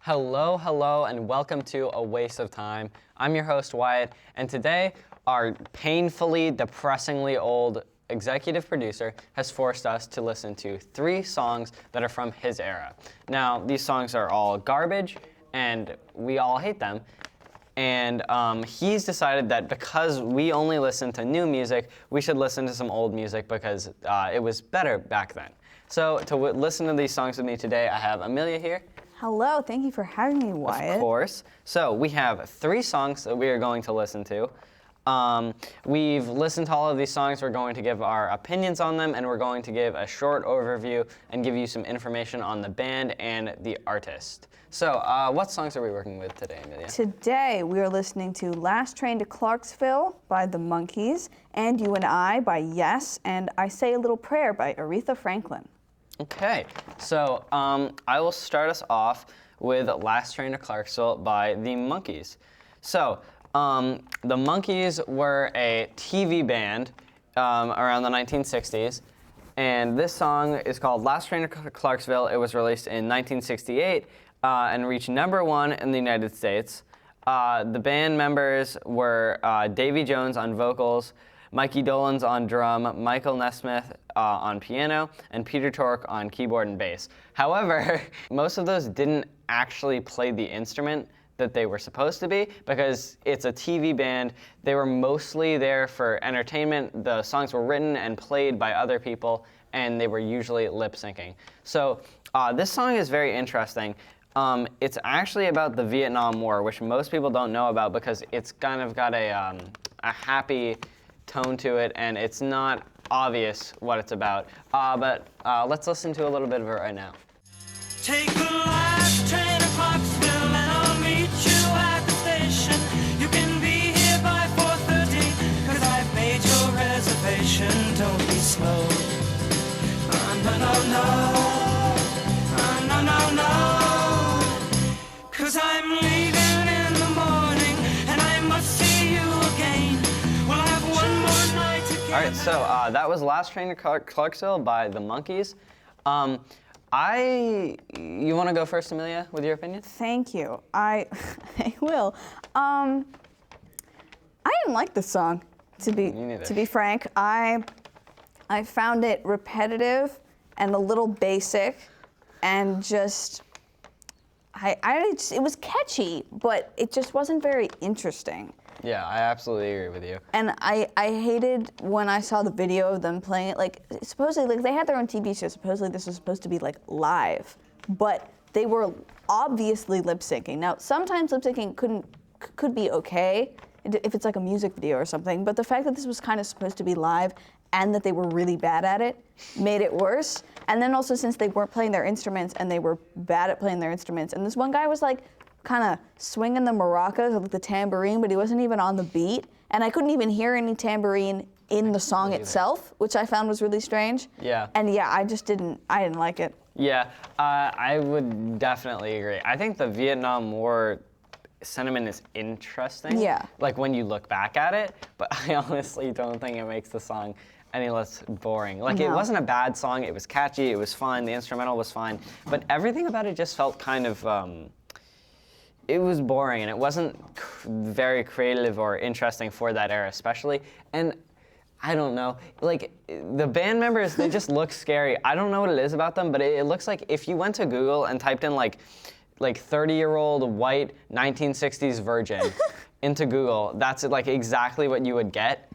Hello, hello, and welcome to A Waste of Time. I'm your host, Wyatt, and today our painfully, depressingly old executive producer has forced us to listen to 3 songs that are from his era. Now, these songs are all garbage, and we all hate them. And he's decided that because we only listen to new music, we should listen to some old music because it was better back then. So to listen to these songs with me today, I have Amelia here. Hello, thank you for having me, Wyatt. Of course. So we have 3 songs that we are going to listen to. We've listened to all of these songs. We're going to give our opinions on them, and we're going to give a short overview and give you some information on the band and the artist. So what songs are we working with today, Amelia? Today we are listening to Last Train to Clarksville by the Monkees, And You and I by Yes, and I Say a Little Prayer by Aretha Franklin. Okay, so I will start us off with Last Train to Clarksville by the Monkees. So the Monkees were a TV band around the 1960s, and this song is called Last Train to Clarksville. It was released in 1968 and reached #1 in the United States. The band members were Davy Jones on vocals, Mikey Dolenz on drum, Michael Nesmith on piano, and Peter Tork on keyboard and bass. However, most of those didn't actually play the instrument that they were supposed to be because it's a TV band. They were mostly there for entertainment. The songs were written and played by other people, and they were usually lip syncing. So this song is very interesting. It's actually about the Vietnam War, which most people don't know about because it's kind of got a happy tone to it, and it's not obvious what it's about. But let's listen to a little bit of it right now. Take the last train to Clarksville and I'll meet you at the station. You can be here by 4:30 cause I've made your reservation. Don't be slow. No, no, no. No, no, no. Cause I'm leaving in the morning and I must see you again. We'll have one more night together. All right, so that was Last Train to Clarksville by the Monkees. You want to go first, Amelia, with your opinion? Thank you. I will. I didn't like this song, to be frank. I found it repetitive and a little basic, and just it was catchy, but it just wasn't very interesting. Yeah, I absolutely agree with you. And I hated when I saw the video of them playing it. Like, supposedly, like, they had their own TV show. Supposedly, this was supposed to be, like, live. But they were obviously lip-syncing. Now, sometimes lip-syncing could be okay if it's, like, a music video or something. But the fact that this was kind of supposed to be live and that they were really bad at it made it worse. And then also, since they weren't playing their instruments and they were bad at playing their instruments, and this one guy was, like, kind of swinging the maracas with the tambourine, but he wasn't even on the beat. And I couldn't even hear any tambourine in the song itself, which I found was really strange. Yeah. And yeah, I didn't like it. Yeah, I would definitely agree. I think the Vietnam War sentiment is interesting. Yeah. Like when you look back at it, but I honestly don't think it makes the song any less boring. Like it No. wasn't a bad song, it was catchy, it was fun, the instrumental was fine, but everything about it just felt kind of, it was boring, and it wasn't very creative or interesting for that era especially. And I don't know, like the band members, they just look scary. I don't know what it is about them, but it looks like if you went to Google and typed in like 30-year-old white 1960s virgin into Google, that's like exactly what you would get.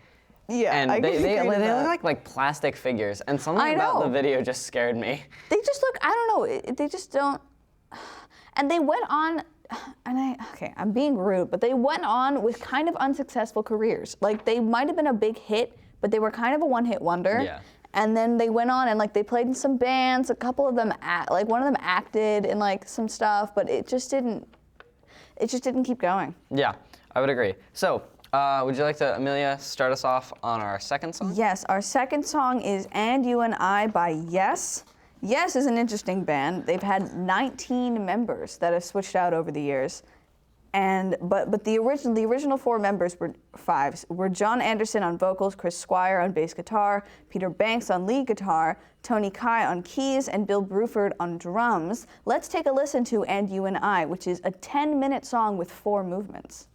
Yeah, And I they can agree with that. look like plastic figures, and something I about know. the video just scared me. They just look, I don't know, they just don't. And they went on, I'm being rude, but they went on with kind of unsuccessful careers. Like, they might have been a big hit, but they were kind of a one-hit wonder. Yeah. And then they went on and like they played in some bands. A couple of them, one of them acted in like some stuff, but it just didn't keep going. Yeah, I would agree. So, would you like to, Amelia, start us off on our second song? Yes, our second song is And You and I by Yes. Yes is an interesting band. They've had 19 members that have switched out over the years. But the original four members were John Anderson on vocals, Chris Squire on bass guitar, Peter Banks on lead guitar, Tony Kai on keys, and Bill Bruford on drums. Let's take a listen to And You and I, which is a 10-minute song with 4 movements.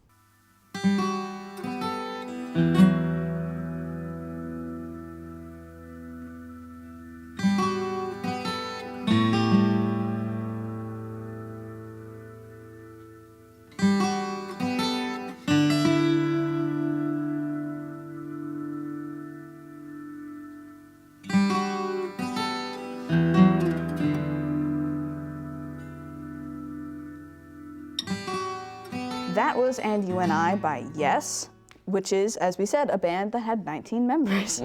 That was And You and I by Yes, which is, as we said, a band that had 19 members.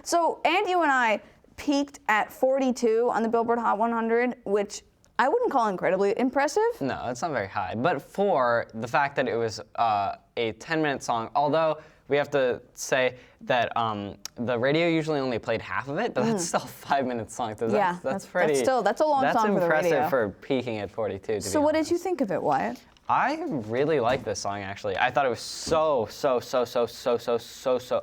So And You and I peaked at 42 on the Billboard Hot 100, which I wouldn't call incredibly impressive. No, it's not very high. But for the fact that it was a 10-minute song, although we have to say that the radio usually only played half of it, but that's still a 5-minute song. So Yeah, that's a long song for the radio. That's impressive for peaking at 42. So what did you think of it, Wyatt? I really like this song, actually. I thought it was so.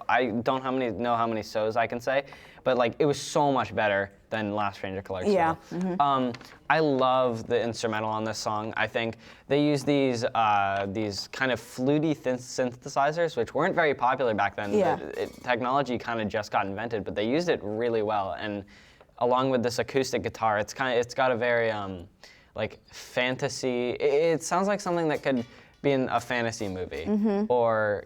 I don't know how many so's I can say, but like it was so much better than Last Train to Clarksville. Yeah. Mm-hmm. I love the instrumental on this song. I think they use these kind of fluty synthesizers, which weren't very popular back then. Yeah. Technology kind of just got invented, but they used it really well. And along with this acoustic guitar, it's got a very like fantasy. It sounds like something that could be in a fantasy movie, or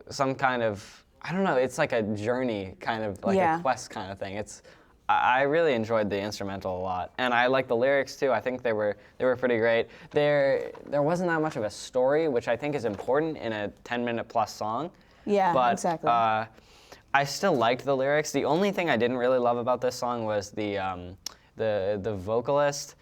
some kind of, I don't know. It's like a journey kind of, like a quest kind of thing. I really enjoyed the instrumental a lot, and I like the lyrics too. I think they were pretty great. There wasn't that much of a story, which I think is important in a 10-minute plus song. Yeah, but, exactly. I still liked the lyrics. The only thing I didn't really love about this song was the vocalist.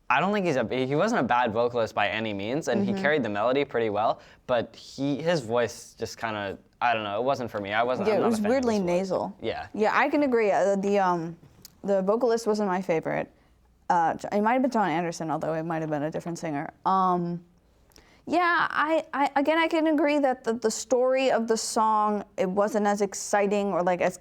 I don't think he wasn't a bad vocalist by any means, and he carried the melody pretty well. But his voice just kind of, I don't know, it wasn't for me. I'm not it a was fan of weirdly his voice. nasal. Yeah. Yeah, I can agree. The vocalist wasn't my favorite. It might have been John Anderson, although it might have been a different singer. Yeah, I can agree that the story of the song, it wasn't as exciting or like as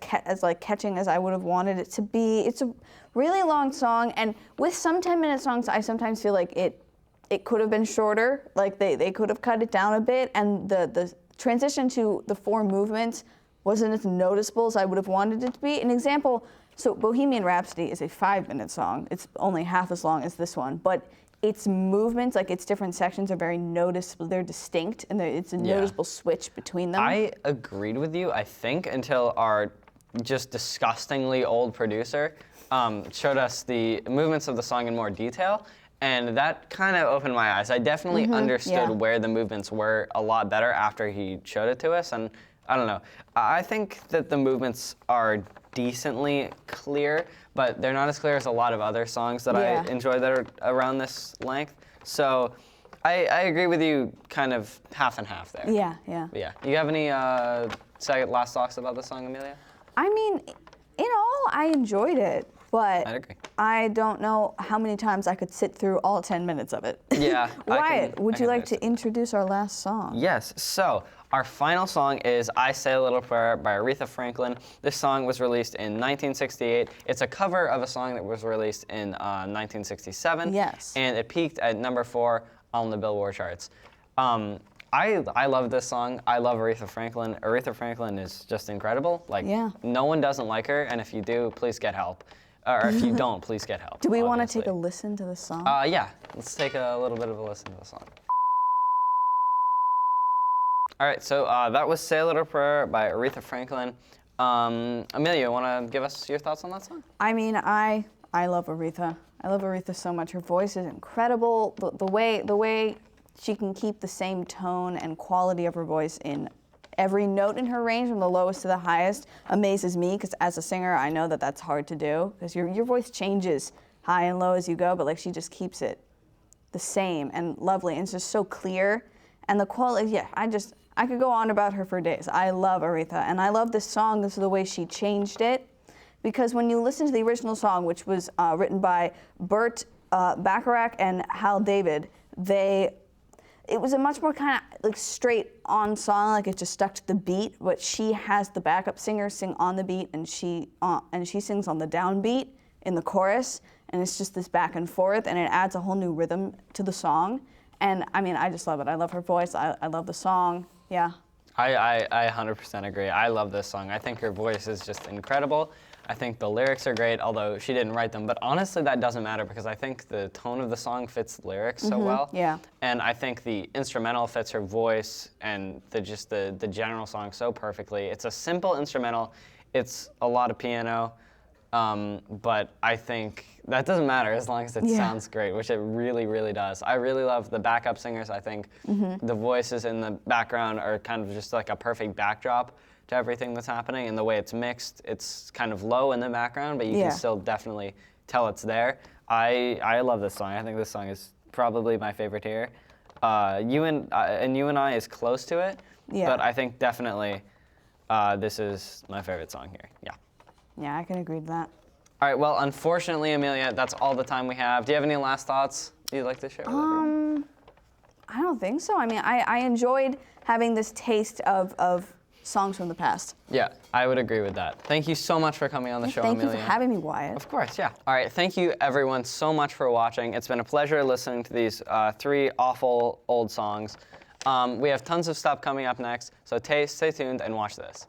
catching as I would have wanted it to be. It's a really long song, and with some 10-minute songs, I sometimes feel like it could have been shorter. Like they could have cut it down a bit, and the transition to the 4 movements wasn't as noticeable as I would have wanted it to be. An example, so Bohemian Rhapsody is a 5-minute song. It's only half as long as this one, but its movements, like its different sections, are very noticeable. They're distinct, and it's a noticeable switch between them. I agreed with you, I think, until our just disgustingly old producer showed us the movements of the song in more detail, and that kind of opened my eyes. I definitely understood where the movements were a lot better after he showed it to us, and I don't know. I think that the movements are decently clear, but they're not as clear as a lot of other songs that I enjoy that are around this length. So I agree with you, kind of half and half there. Yeah. But yeah. You have any last thoughts about the song, Amelia? I mean, in all, I enjoyed it, but I'd agree. I don't know how many times I could sit through all 10 minutes of it. Yeah. Wyatt, would you like to introduce our last song? Yes. So our final song is I Say a Little Prayer by Aretha Franklin. This song was released in 1968. It's a cover of a song that was released in 1967. Yes. And it peaked at number 4 on the Billboard charts. I love this song. I love Aretha Franklin. Aretha Franklin is just incredible. Like, no one doesn't like her, and if you do, please get help. Or if you don't, please get help. Do we want to obviously. take a listen to the song? Yeah. Let's take a little bit of a listen to the song. All right, so that was Say a Little Prayer by Aretha Franklin. Amelia, want to give us your thoughts on that song? I mean, I love Aretha. I love Aretha so much. Her voice is incredible. The way she can keep the same tone and quality of her voice in every note in her range, from the lowest to the highest, amazes me, because as a singer, I know that that's hard to do, because your voice changes high and low as you go, but like she just keeps it the same and lovely, and it's just so clear. And the quality, I could go on about her for days. I love Aretha, and I love this song. This is the way she changed it, because when you listen to the original song, which was written by Burt Bacharach and Hal David, it was a much more kind of like straight on song, like it just stuck to the beat. But she has the backup singer sing on the beat, and she sings on the downbeat in the chorus, and it's just this back and forth, and it adds a whole new rhythm to the song. And I mean, I just love it. I love her voice. I love the song. Yeah. I 100% agree. I love this song. I think her voice is just incredible. I think the lyrics are great, although she didn't write them. But honestly, that doesn't matter because I think the tone of the song fits the lyrics so well. Yeah. And I think the instrumental fits her voice and the general song so perfectly. It's a simple instrumental. It's a lot of piano. But I think that doesn't matter as long as it sounds great, which it really, really does. I really love the backup singers. I think the voices in the background are kind of just like a perfect backdrop to everything that's happening, and the way it's mixed, it's kind of low in the background, but you can still definitely tell it's there. I love this song. I think this song is probably my favorite here. You and I is close to it, but I think definitely this is my favorite song here. Yeah. Yeah, I can agree to that. All right, well, unfortunately, Amelia, that's all the time we have. Do you have any last thoughts you'd like to share with everyone? I don't think so. I mean, I enjoyed having this taste of songs from the past. Yeah, I would agree with that. Thank you so much for coming on the show, Thank Amelia. you for having me, Wyatt. Of course, yeah. All right, thank you everyone so much for watching. It's been a pleasure listening to these 3 awful old songs. We have tons of stuff coming up next, so stay tuned and watch this.